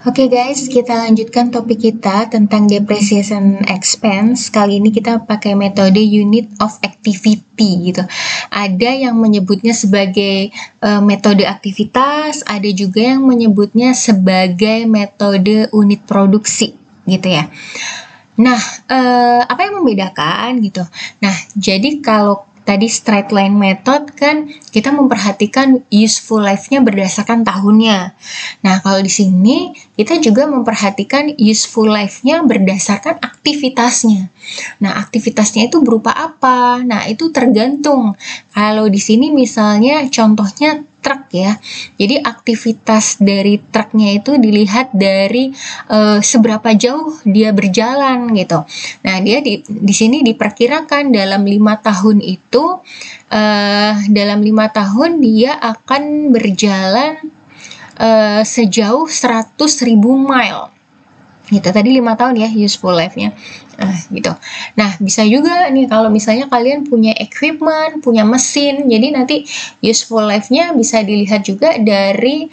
Oke guys, kita lanjutkan topik kita tentang depreciation expense. Kali ini kita pakai metode unit of activity gitu. Ada yang menyebutnya sebagai metode aktivitas, ada juga yang menyebutnya sebagai metode unit produksi gitu ya. Nah, apa yang membedakan gitu? Nah, jadi kalau tadi straight line method kan kita memperhatikan useful life-nya berdasarkan tahunnya. Nah, kalau di sini kita juga memperhatikan useful life-nya berdasarkan aktivitasnya. Nah, aktivitasnya itu berupa apa? Nah, itu tergantung. Kalau di sini misalnya contohnya truk ya. Jadi aktivitas dari truknya itu dilihat dari seberapa jauh dia berjalan gitu. Nah, dia di sini diperkirakan dalam 5 tahun itu dalam 5 tahun dia akan berjalan sejauh 100.000 mile gitu. Tadi 5 tahun ya useful life-nya gitu. Nah, bisa juga nih kalau misalnya kalian punya equipment, punya mesin, jadi nanti useful life-nya bisa dilihat juga dari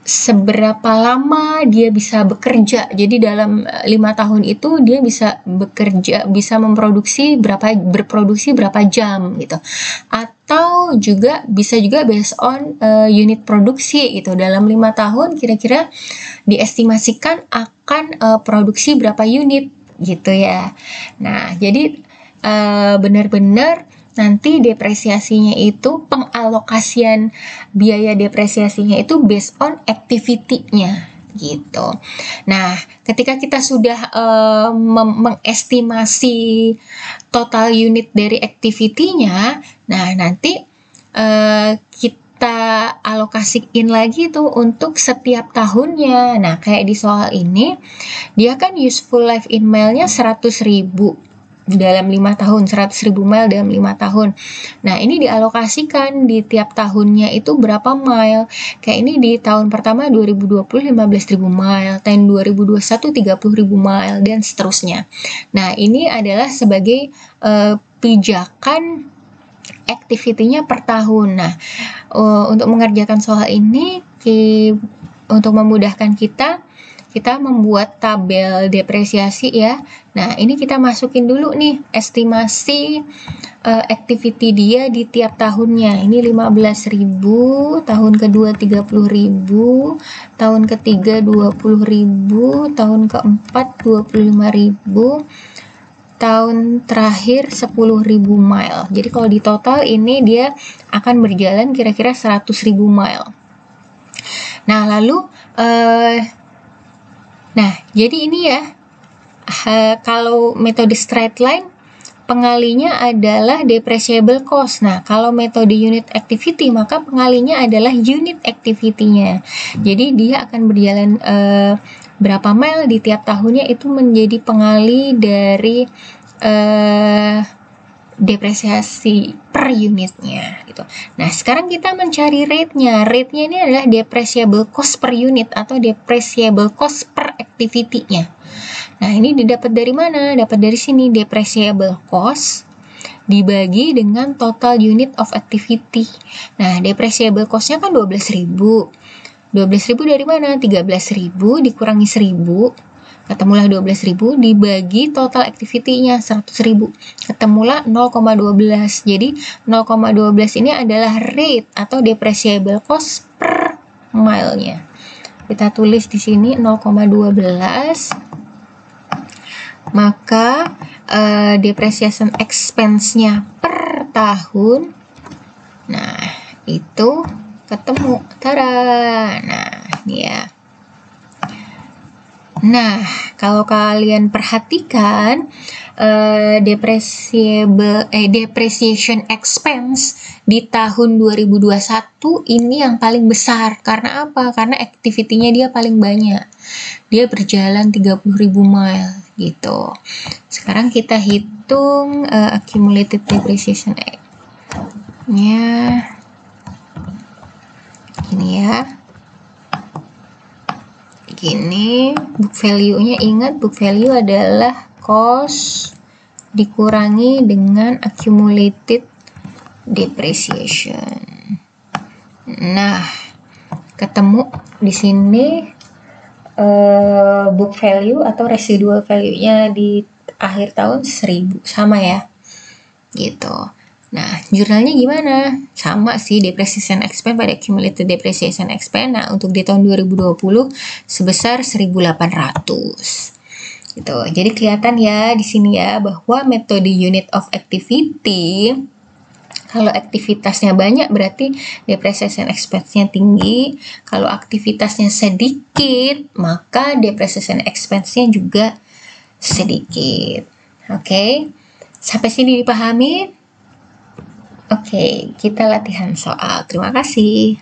seberapa lama dia bisa bekerja. Jadi dalam 5 tahun itu dia bisa bekerja, bisa berproduksi berapa jam gitu. Atau juga bisa juga based on unit produksi gitu. Dalam 5 tahun kira-kira diestimasikan akan produksi berapa unit gitu ya. Nah, jadi benar-benar nanti depresiasinya itu pengalokasian biaya depresiasinya itu based on activity-nya gitu. Nah, ketika kita sudah mengestimasi total unit dari activity-nya, nah nanti kita alokasiin lagi tuh untuk setiap tahunnya. Nah, kayak di soal ini, dia kan useful life in mile-nya 100.000 dalam 5 tahun, 100.000 mile dalam 5 tahun. Nah, ini dialokasikan di tiap tahunnya itu berapa mile. Kayak ini di tahun pertama 2020 15.000 mile, tahun 2021 30.000 mile, dan seterusnya. Nah, ini adalah sebagai pijakan activity-nya per tahun. Nah, untuk mengerjakan soal ini, untuk memudahkan kita membuat tabel depresiasi ya. Nah, ini kita masukin dulu nih estimasi activity dia di tiap tahunnya. Ini 15.000, tahun kedua 30.000, tahun ketiga 20.000, tahun keempat 25.000, tahun terakhir 10.000 mile. Jadi kalau di total ini dia akan berjalan kira-kira 100.000 mile. Nah, lalu jadi ini ya, kalau metode straight line, pengalinya adalah depreciable cost. Nah, kalau metode unit activity, maka pengalinya adalah unit activity-nya. Jadi dia akan berjalan berapa mile di tiap tahunnya itu menjadi pengali dari depresiasi per unitnya gitu. Nah, sekarang kita mencari rate-nya. Rate-nya ini adalah depreciable cost per unit atau depreciable cost per activity-nya. Nah, ini didapat dari mana? Dapat dari sini, depreciable cost dibagi dengan total unit of activity. Nah, depreciable cost-nya kan 12.000. 12.000 dari mana? 13.000 dikurangi 1.000. Ketemulah 12.000 dibagi total activity-nya 100.000. Ketemulah 0,12. Jadi 0,12 ini adalah rate atau depreciable cost per mile-nya. Kita tulis di sini 0,12. Maka depreciation expense-nya per tahun, nah itu ketemu. Tara. Nah, ini ya. Nah, kalau kalian perhatikan depreciation expense di tahun 2021 ini yang paling besar. Karena apa? Karena activity-nya dia paling banyak. Dia berjalan 30.000 mile gitu. Sekarang kita hitung accumulated depreciation nya. Ini ya. Gini, book value-nya, ingat book value adalah cost dikurangi dengan accumulated depreciation. Nah, ketemu di sini book value atau residual value-nya di akhir tahun 1000, sama ya, gitu. Nah, jurnalnya gimana? Sama sih, depreciation expense pada cumulative depreciation expense. Nah, untuk di tahun 2020 sebesar 1.800. Gitu. Jadi kelihatan ya di sini ya bahwa metode unit of activity, kalau aktivitasnya banyak berarti depreciation expense-nya tinggi. Kalau aktivitasnya sedikit, maka depreciation expense-nya juga sedikit. Oke. Sampai sini dipahami? Oke, kita latihan soal. Terima kasih.